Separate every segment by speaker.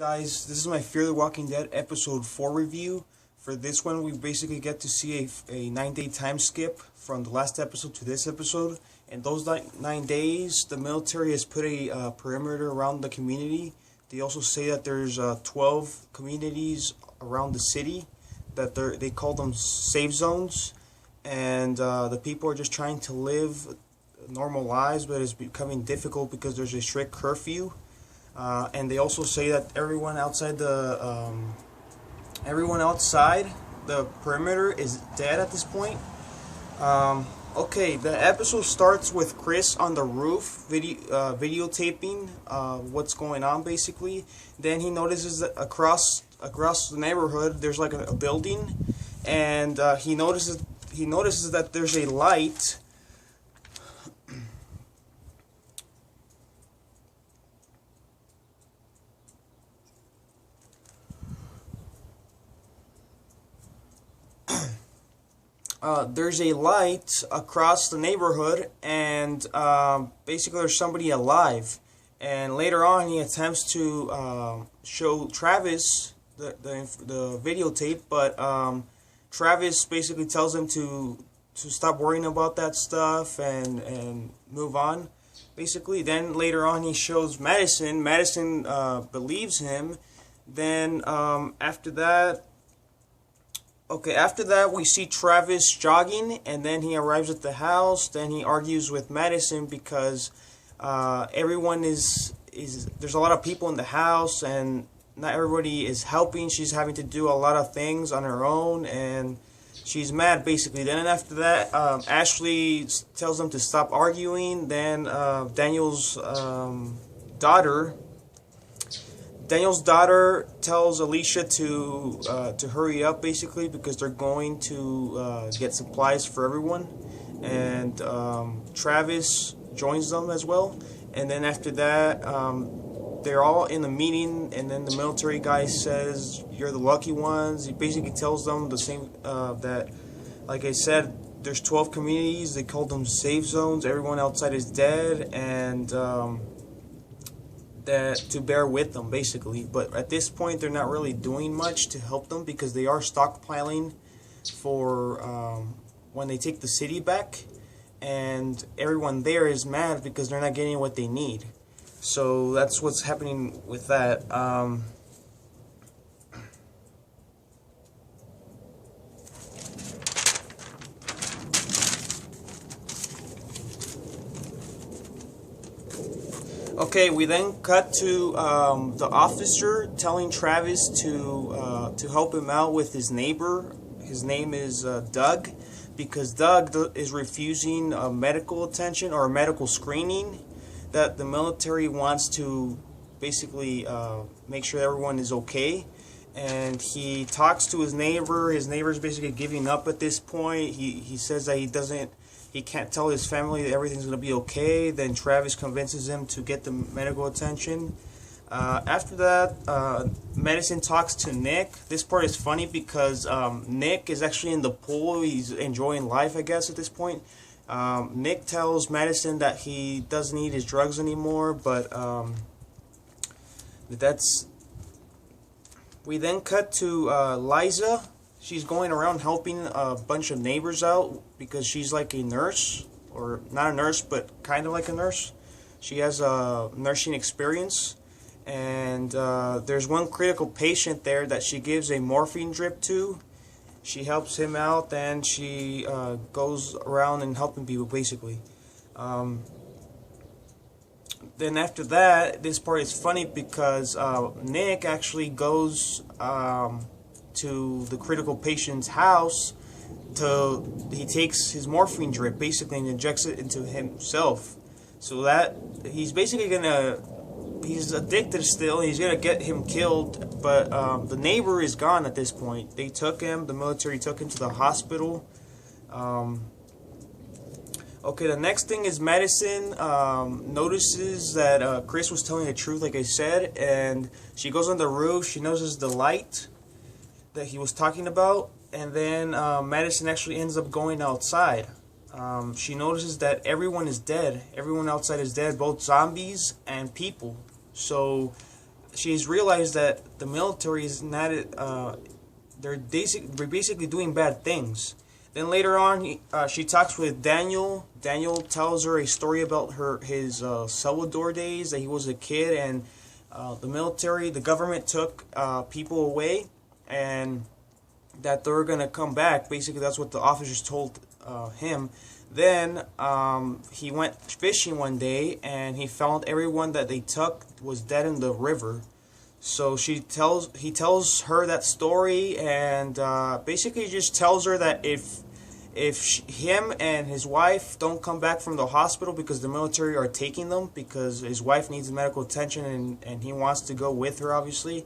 Speaker 1: Guys, this is my Fear the Walking Dead episode 4 review. For this one, we basically get to see a 9-day time skip from the last episode to this episode. In those 9 days, the military has put a perimeter around the community. They also say that there's 12 communities around the city that they call them safe zones. And the people are just trying to live normal lives, but it's becoming difficult because there's a strict curfew. And they also say that everyone outside the perimeter is dead at this point. Okay, the episode starts with Chris on the roof videotaping what's going on basically. Then he notices that across the neighborhood there's like a building, and he notices that there's a light. There's a light across the neighborhood, and basically there's somebody alive. And later on, he attempts to show Travis the videotape, but Travis basically tells him to stop worrying about that stuff and move on. Basically, then later on, he shows Madison. Madison believes him. Then after that. Okay, after that we see Travis jogging, and then he arrives at the house. Then he argues with Madison because everyone is there's a lot of people in the house, and not everybody is helping. She's having to do a lot of things on her own, and she's mad basically. Then after that, Ashley tells them to stop arguing. Then Daniel's daughter tells Alicia to hurry up basically because they're going to get supplies for everyone, and Travis joins them as well. And then after that, they're all in a meeting, and then the military guy says, "You're the lucky ones." He basically tells them the same that, like I said, there's 12 communities. They call them safe zones. Everyone outside is dead, and that to bear with them basically. But at this point they're not really doing much to help them because they are stockpiling for when they take the city back, and everyone there is mad because they're not getting what they need. So that's what's happening with that. Okay, we then cut to the officer telling Travis to help him out with his neighbor. His name is Doug, because Doug is refusing medical attention or medical screening that the military wants to basically make sure everyone is okay. And he talks to his neighbor. His neighbor's basically giving up at this point. He says that he can't tell his family that everything's going to be okay. Then Travis convinces him to get the medical attention. After that, Madison talks to Nick. This part is funny because Nick is actually in the pool. He's enjoying life, I guess, at this point. Nick tells Madison that he doesn't need his drugs anymore, but we then cut to Liza. She's going around helping a bunch of neighbors out because she's like a nurse, or not a nurse, but kind of like a nurse. She has a nursing experience, and there's one critical patient there that she gives a morphine drip to. She helps him out, then she goes around and helping people basically. Then after that, this part is funny because Nick actually goes to the critical patient's house. He takes his morphine drip basically and injects it into himself, so that he's basically he's addicted still. He's gonna get him killed, but the neighbor is gone at this point. The military took him to the hospital. Okay, the next thing is Madison notices that Chris was telling the truth, like I said, and she goes on the roof. She notices the light that he was talking about, and then Madison actually ends up going outside. She notices that everyone is dead. Everyone outside is dead, both zombies and people. So she's realized that the military is not they're basically doing bad things. Then later on, she talks with Daniel. Daniel tells her a story about his Salvador days, that he was a kid and the government took people away, and that they're gonna come back. Basically, that's what the officers told him. Then he went fishing one day, and he found everyone that they took was dead in the river. So he tells her that story, and basically just tells her that if him and his wife don't come back from the hospital because the military are taking them, because his wife needs medical attention and he wants to go with her, obviously,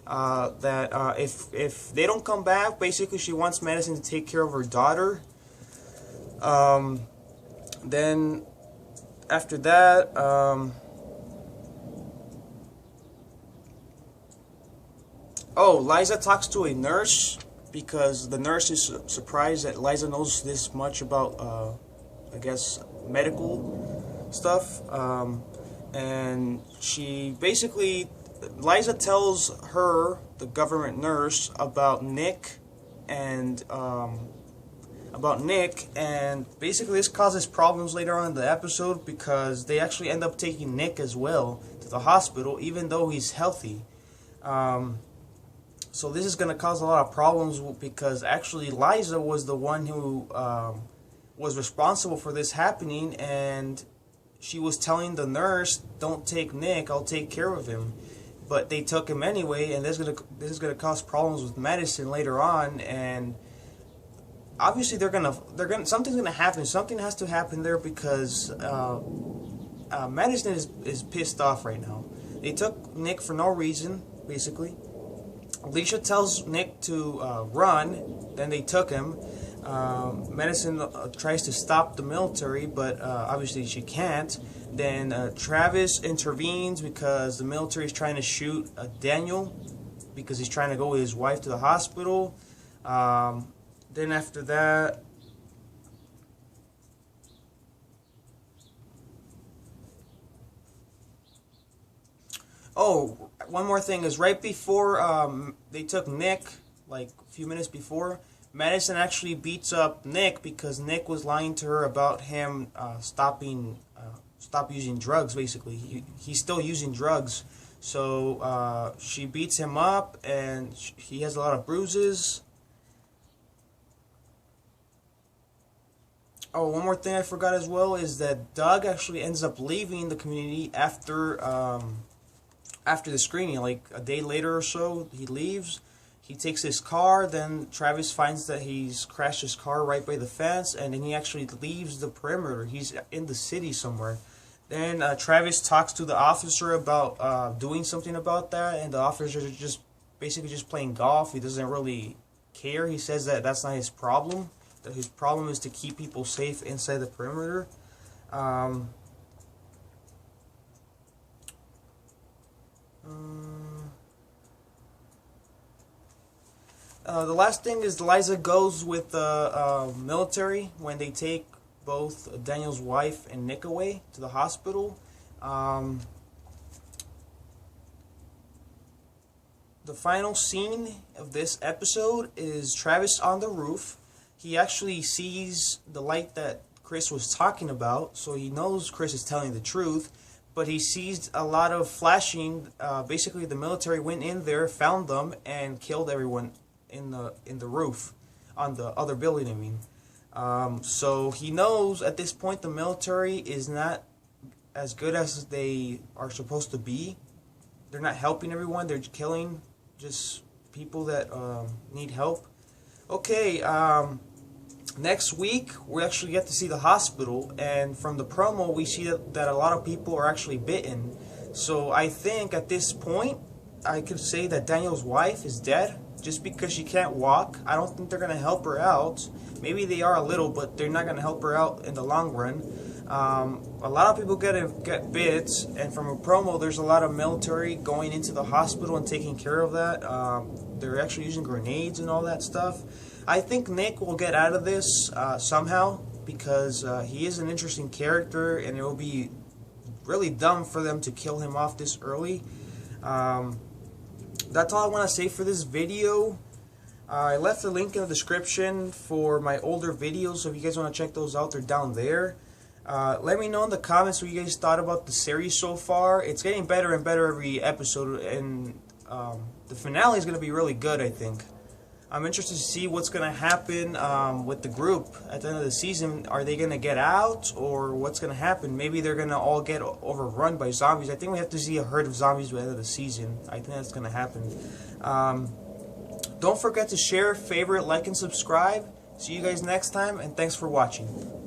Speaker 1: if they don't come back, basically she wants Madison to take care of her daughter. Then after that, Liza talks to a nurse, because the nurse is surprised that Liza knows this much about, I guess, medical stuff. And she basically, Liza tells her, the government nurse, about Nick, and basically this causes problems later on in the episode, because they actually end up taking Nick as well to the hospital, even though he's healthy. So this is going to cause a lot of problems, because actually Liza was the one who was responsible for this happening, and she was telling the nurse, "Don't take Nick, I'll take care of him." But they took him anyway, and this is gonna cause problems with Madison later on, and obviously something's gonna happen. Something has to happen there, because Madison is pissed off right now. They took Nick for no reason, basically. Alicia tells Nick to run, then they took him. Madison tries to stop the military, but obviously she can't. Then Travis intervenes because the military is trying to shoot Daniel, because he's trying to go with his wife to the hospital. Then after that, one more thing is, right before they took Nick, like a few minutes before, Madison actually beats up Nick because Nick was lying to her about him stop using drugs. Basically, he's still using drugs. So she beats him up, and he has a lot of bruises. One more thing I forgot as well is that Doug actually ends up leaving the community after the screening, like a day later or so. He leaves. He takes his car. Then Travis finds that he's crashed his car right by the fence, and then he actually leaves the perimeter. He's in the city somewhere. Then Travis talks to the officer about doing something about that, and the officer is just basically just playing golf. He doesn't really care. He says that that's not his problem. That his problem is to keep people safe inside the perimeter. The last thing is Liza goes with the military when they take both Daniel's wife and Nick away to the hospital. The final scene of this episode is Travis on the roof. He actually sees the light that Chris was talking about, so he knows Chris is telling the truth. But he sees a lot of flashing. Basically, the military went in there, found them, and killed everyone in the roof, on the other building, I mean. So he knows at this point the military is not as good as they are supposed to be. They're not helping everyone. They're killing just people that need help. Okay, next week we actually get to see the hospital, and from the promo we see that a lot of people are actually bitten. So I think at this point I could say that Daniel's wife is dead, just because she can't walk. I don't think they're going to help her out. Maybe they are a little, but they're not going to help her out in the long run. A lot of people get bit, and from a promo there's a lot of military going into the hospital and taking care of that. They're actually using grenades and all that stuff. I think Nick will get out of this somehow, because he is an interesting character, and it will be really dumb for them to kill him off this early. That's all I want to say for this video. I left a link in the description for my older videos, so if you guys want to check those out, they're down there. Let me know in the comments what you guys thought about the series so far. It's getting better and better every episode, and the finale is going to be really good, I think. I'm interested to see what's going to happen with the group at the end of the season. Are they going to get out, or what's going to happen? Maybe they're going to all get overrun by zombies. I think we have to see a herd of zombies by the end of the season. I think that's going to happen. Don't forget to share, favorite, like, and subscribe. See you guys next time, and thanks for watching.